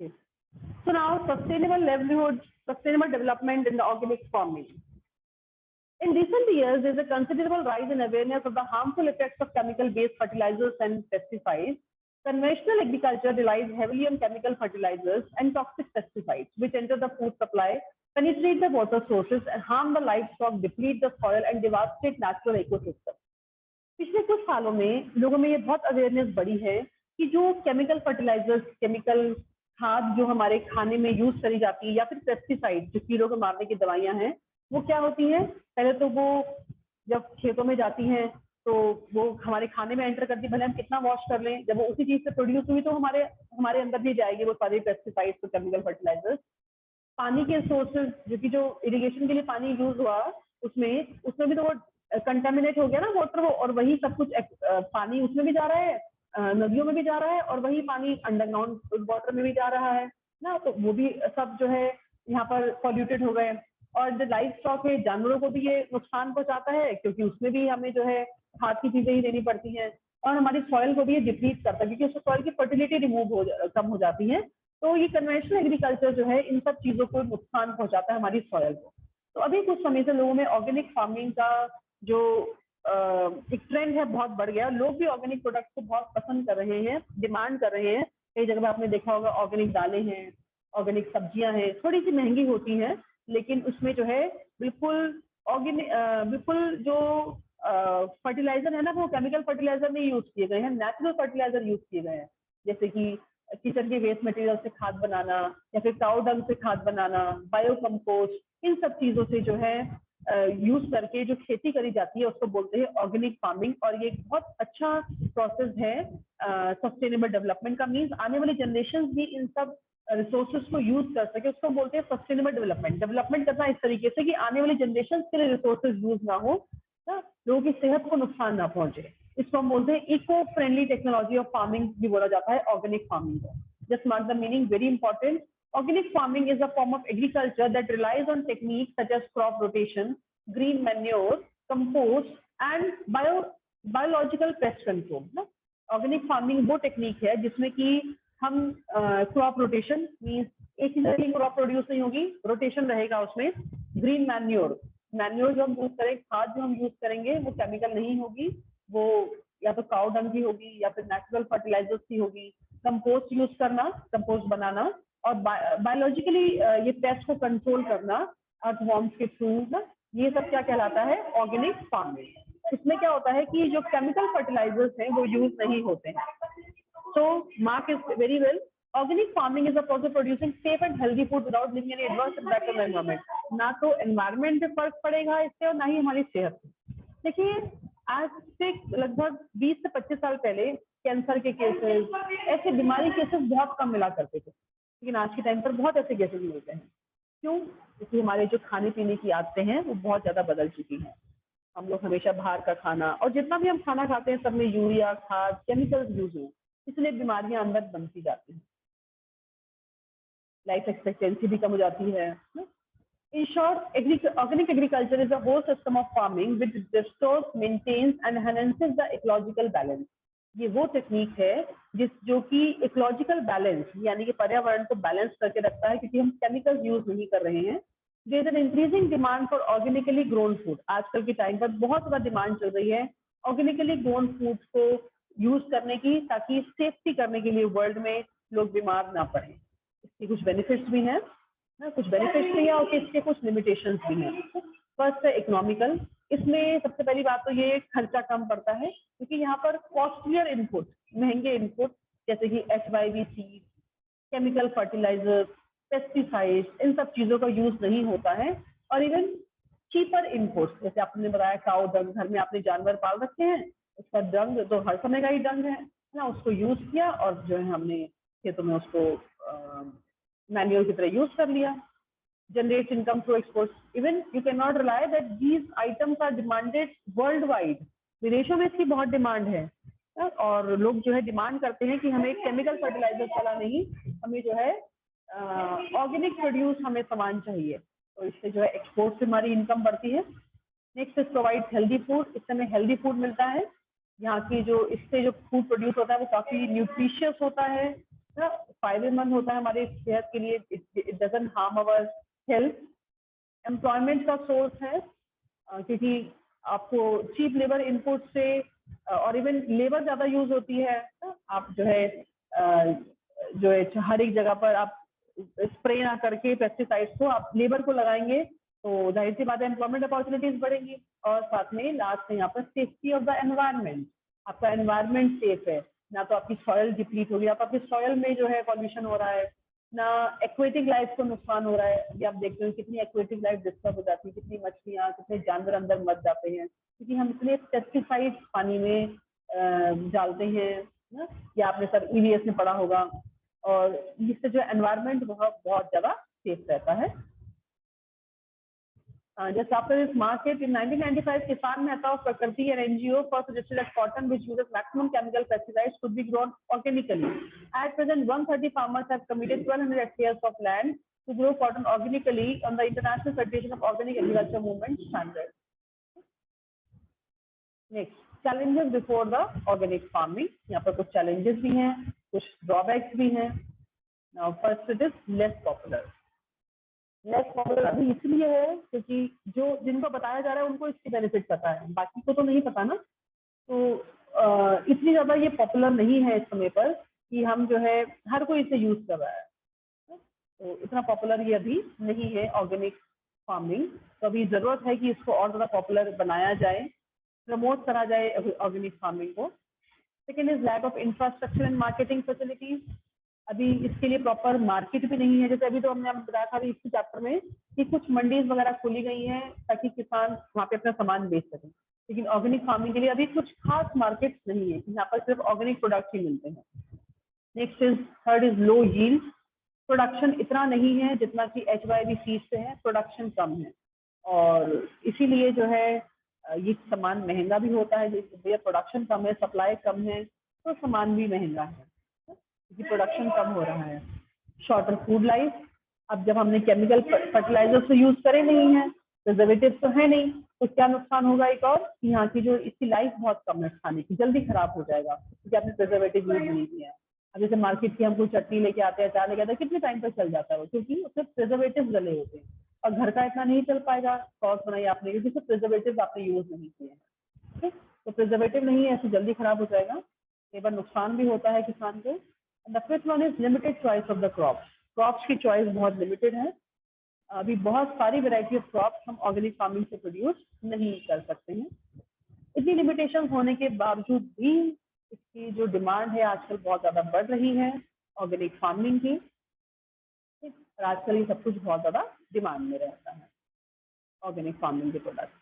Okay. So now sustainable development in the organic farming. In recent years, there's a considerable rise in awareness of the harmful effects of chemical-based fertilizers and pesticides. Conventional agriculture relies heavily on chemical fertilizers and toxic pesticides, which enter the food supply, penetrate the water sources, and harm the livestock, deplete the soil, and devastate natural ecosystem. पिछले कुछ सालों में लोगों में ये बहुत awareness बढ़ी है कि जो केमिकल फर्टिलाइजर्स, केमिकल खाद जो हमारे खाने में यूज करी जाती है, या फिर पेस्टिसाइड जो कीड़ों को मारने की दवाइयां हैं, वो क्या होती हैं? पहले तो वो जब खेतों में जाती हैं तो वो हमारे खाने में एंटर करती है, भले हम कितना वॉश कर लें, जब वो उसी चीज से प्रोड्यूस हुई तो हमारे अंदर भी जाएगी वो सारे पेस्टिसाइड्स और केमिकल फर्टिलाइजर्स। पानी के सोर्सेज जो इरिगेशन के लिए पानी यूज हुआ, उसमें भी तो वो कंटेमिनेट हो गया ना वाटर, वो, और वही सब कुछ पानी उसमें भी जा रहा है, नदियों में भी जा रहा है, और वही पानी अंडरग्राउंड वाटर में भी जा रहा है ना, तो वो भी सब जो है यहाँ पर पॉल्यूटेड हो गए। और जो लाइफ स्टॉक है, जानवरों को भी ये नुकसान पहुंचाता है, क्योंकि उसमें भी हमें जो है खाद की चीजें ही देनी पड़ती हैं, और हमारी सॉइल को भी ये डिप्लीट करता है, क्योंकि उससे सॉइल की फर्टिलिटी कम हो जाती है। तो ये कन्वेंशनल एग्रीकल्चर जो है इन सब चीजों को नुकसान पहुंचाता है हमारी सॉइल को। तो अभी कुछ समय से लोगों में ऑर्गेनिक फार्मिंग का जो एक ट्रेंड है बहुत बढ़ गया। लोग भी ऑर्गेनिक प्रोडक्ट्स को बहुत पसंद कर रहे हैं, डिमांड कर रहे हैं। कई जगह आपने देखा होगा ऑर्गेनिक दालें हैं, ऑर्गेनिक सब्जियां हैं, थोड़ी सी महंगी होती हैं, लेकिन उसमें जो है बिल्कुल ऑर्गेनिक, बिल्कुल जो फर्टिलाइजर है ना, वो केमिकल फर्टिलाइजर नहीं यूज किए गए हैं, नेचुरल फर्टिलाइजर यूज किए गए हैं। जैसे कि किचन के वेस्ट मटेरियल से खाद बनाना, या फिर काऊ डंग से खाद बनाना, बायो कंपोस्ट, इन सब चीजों से जो है यूज करके जो खेती करी जाती है उसको बोलते हैं ऑर्गेनिक फार्मिंग। और ये एक बहुत अच्छा प्रोसेस है सस्टेनेबल डेवलपमेंट का। मीन्स आने वाली जनरेशन भी इन सब रिसोर्सेज को यूज कर सके, उसको बोलते हैं सस्टेनेबल डेवलपमेंट। डेवलपमेंट करना इस तरीके से कि आने वाली जनरेशन के लिए रिसोर्सेज यूज ना हो, लोगों की सेहत को नुकसान ना पहुंचे। इसको हम बोलते हैं eco friendly technology of farming भी बोला जाता है ऑर्गेनिक फार्मिंग को। Just mark the meaning, very important. Organic farming is a form of agriculture that relies on techniques such as crop rotation, green manure, compost, and biological pest control. Organic farming वो technique है जिसमें कि हम crop rotation, means एक ही crop produce नहीं होगी, rotation रहेगा उसमें। ग्रीन मैन्योर, मैन्योर जो हम यूज करें, खाद जो हम यूज करेंगे वो केमिकल नहीं होगी, वो या तो काऊ डंग की होगी या फिर नेचुरल फर्टिलाइजर्स की होगी। कंपोस्ट यूज करना, कंपोस्ट बनाना, और बायोलॉजिकली ये पेस्ट को कंट्रोल करना अर्थवॉर्म्स के थ्रू ना, ये सब क्या कहलाता है? Organic farming. इसमें क्या होता है कि जो केमिकल फर्टिलाइजर्स हैं वो यूज नहीं होते हैं। So mark is very well, organic farming is a process producing safe and healthy food without living any adverse impact on the environment. ना तो एनवायरनमेंट पे फर्क पड़ेगा इससे, और ना ही हमारी सेहत पे। देखिए, आज से लगभग 20 से 25 साल पहले कैंसर के केसेस, ऐसे बीमारी केसेस बहुत कम मिला करते थे, लेकिन आज के टाइम पर बहुत ऐसे केसेस मिलते हैं। क्यों? क्योंकि हमारे जो खाने पीने की आदतें हैं वो बहुत ज्यादा बदल चुकी हैं। हम लोग हमेशा बाहर का खाना, और जितना भी हम खाना खाते हैं सब में यूरिया, खाद, केमिकल्स यूज हुए, इसलिए बीमारियां अंदर बनती जाती हैं, लाइफ एक्सपेक्टेंसी भी कम हो जाती है। In short, organic agriculture is a whole system of farming which restores, maintains and enhances the ecological balance. ये वो टेक्निक है जो कि इकोलॉजिकल बैलेंस, यानी कि पर्यावरण को बैलेंस करके रखता है, क्योंकि हम केमिकल यूज नहीं कर रहे हैं। There is an increasing demand for organically grown food. आजकल के टाइम पर बहुत ज्यादा डिमांड चल रही है ऑर्गेनिकली ग्रोन फूड को यूज करने की, ताकि सेफ्टी करने के लिए वर्ल्ड में लोग बीमार ना पड़े। इसके कुछ बेनिफिट्स भी हैं, कुछ बेनिफिट्स भी हैं और इसके कुछ लिमिटेशंस भी हैं। फर्स्ट है इकोनॉमिकल। इसमें सबसे पहली बात तो ये खर्चा कम पड़ता है, क्योंकि यहाँ पर कॉस्टलियर इनपुट, महंगे इनपुट जैसे कि HYV seed, chemical fertiliser, pesticide, इन सब चीजों का यूज नहीं होता है। और इवन चीपर इनपुट्स, जैसे आपने बताया काऊ डंग, घर में आपने जानवर पाल रखे हैं, उसका डंग तो हर समय का ही डंग है ना, उसको यूज किया और जो है हमने खेतों में उसको मैन्योर की तरह यूज कर लिया। Generates income through exports. Even you cannot rely that these items are demanded worldwide. विदेशों में इसकी बहुत डिमांड है, और लोग जो है डिमांड करते हैं कि हमें केमिकल फर्टिलाइजर वाला नहीं, हमें जो है ऑर्गेनिक प्रोड्यूस हमें सामान चाहिए। तो इससे जो है एक्सपोर्ट से हमारी इनकम बढ़ती है। Next is provide healthy food. इससे हमें हेल्दी फूड मिलता है। यहाँ की जो इससे जो फूड प्रोड्यूस होता है वो काफी न्यूट्रिशियस होता है, फायदेमंद होता है हमारी सेहत के लिए, it doesn't harm our health. Employment का सोर्स है, क्योंकि आपको चीप लेबर इनपुट से और इवन लेबर ज्यादा यूज होती है। आप जो है हर एक जगह पर आप स्प्रे ना करके पेस्टिसाइड्स को आप लेबर को लगाएंगे, तो जाहिर सी बात है एम्प्लॉयमेंट अपॉर्चुनिटीज बढ़ेंगी। और साथ में लास्ट में यहाँ पर सेफ्टी ऑफ द एनवायरनमेंट, आपका एनवायरनमेंट सेफ है, ना तो आपकी सॉयल डिप्लीट होगी, ना तो आपकी सॉयल में जो है पॉल्यूशन हो रहा है, ना एक्वेटिक लाइफ को नुकसान हो रहा है। अभी आप देखते हो कितनी एक्वेटिक लाइफ डिस्टर्ब हो जाती है, कितनी मछलियाँ, कितने जानवर अंदर मर जाते हैं, क्योंकि हम इतने पेस्टिसाइड पानी में डालते हैं ना, या आपने सर EVS में पढ़ा होगा। और इससे जो एनवायरनमेंट बहुत ज्यादा सेफ रहता है। Just after this market in 1995, Kisan Mehta of Prakriti, an NGO, first suggested that cotton, which uses maximum chemical pesticides, could be grown organically. At present, 130 farmers have committed 1,200 hectares of land to grow cotton organically on the International Federation of Organic Agriculture Movement standard. Next, challenges before the organic farming. यहाँ पर कुछ challenges भी हैं, कुछ drawbacks भी हैं. Now, first it is less popular. Less popular अभी इसलिए है क्योंकि जो जिनको बताया जा रहा है उनको इसकी बेनिफिट पता है, बाकी को तो नहीं पता ना। तो इतनी ज्यादा ये पॉपुलर नहीं है इस समय पर कि हम जो है हर कोई इसे यूज कर रहा है, तो इतना पॉपुलर ये अभी नहीं है ऑर्गेनिक फार्मिंग। तो अभी जरूरत है कि इसको और ज्यादा पॉपुलर बनाया जाए, प्रमोट करा जाए ऑर्गेनिक फार्मिंग को। Second is lack of infrastructure and marketing facilities. अभी इसके लिए प्रॉपर मार्केट भी नहीं है। जैसे अभी तो हमने बताया था इस चैप्टर में कि कुछ मंडीज वगैरह खोली गई हैं ताकि किसान वहाँ पे अपना सामान बेच सकें, लेकिन ऑर्गेनिक फार्मिंग के लिए अभी कुछ खास मार्केट नहीं है, यहाँ पर सिर्फ ऑर्गेनिक प्रोडक्ट ही मिलते हैं। Next is third is low yield. Production इतना नहीं है जितना कि HYV सीड से है, प्रोडक्शन कम है और इसीलिए जो है ये सामान महंगा भी होता है। जैसे प्रोडक्शन कम है, सप्लाई कम है, तो सामान भी महंगा है क्योंकि प्रोडक्शन कम हो रहा है। Shorter food life. अब जब हमने केमिकल फर्टिलाइजर्स तो यूज करे नहीं है, प्रिजर्वेटिव तो है नहीं, तो क्या नुकसान होगा एक और, यहाँ की जो इसकी लाइफ बहुत कम है, खाने की जल्दी खराब हो जाएगा क्योंकि आपने प्रिजर्वेटिव यूज नहीं किया है। अब जैसे मार्केट की हम कोई चटनी लेके आते हैं, अचार लेके आते हैं, कितने टाइम तक चल जाता है वो, क्योंकि उसमें प्रिजर्वेटिव डले होते हैं। और घर का इतना नहीं चल पाएगा, सॉस बनाई आपने क्योंकि उसमें प्रिजर्वेटिव आपने यूज नहीं किए हैं, ठीक। तो प्रिजर्वेटिव नहीं है, ऐसे जल्दी खराब हो जाएगा, कई बार नुकसान भी होता है किसान को। The fifth one is limited choice of the crops. Crops की चॉइस बहुत लिमिटेड है। अभी बहुत सारी वैरायटी ऑफ क्रॉप्स हम ऑर्गेनिक फार्मिंग से प्रोड्यूस नहीं कर सकते हैं। इतनी लिमिटेशन होने के बावजूद भी इसकी जो डिमांड है आजकल बहुत ज़्यादा बढ़ रही है ऑर्गेनिक फार्मिंग की, और आजकल ये सब कुछ बहुत ज़्यादा डिमांड में रहता है ऑर्गेनिक फार्मिंग के प्रोडक्ट।